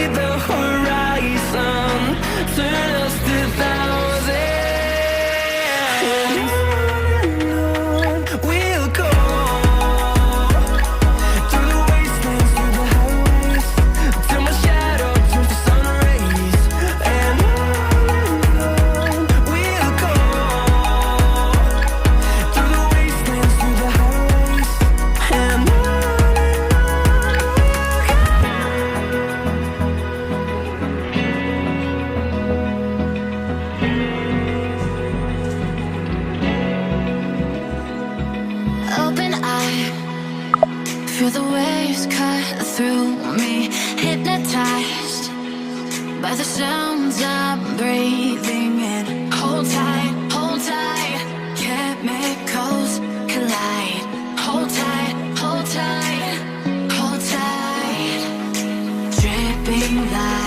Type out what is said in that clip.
the horizon, turn us to thousands. We'll go through the wastelands, through the highways, till my shadow turns to sun rays. And we'll go through the wastelands, through the highways, and Open eye, feel the waves cut through me, hypnotized by the sounds I'm breathing in. Hold tight, chemicals collide. Hold tight, hold tight, hold tight. Dripping light.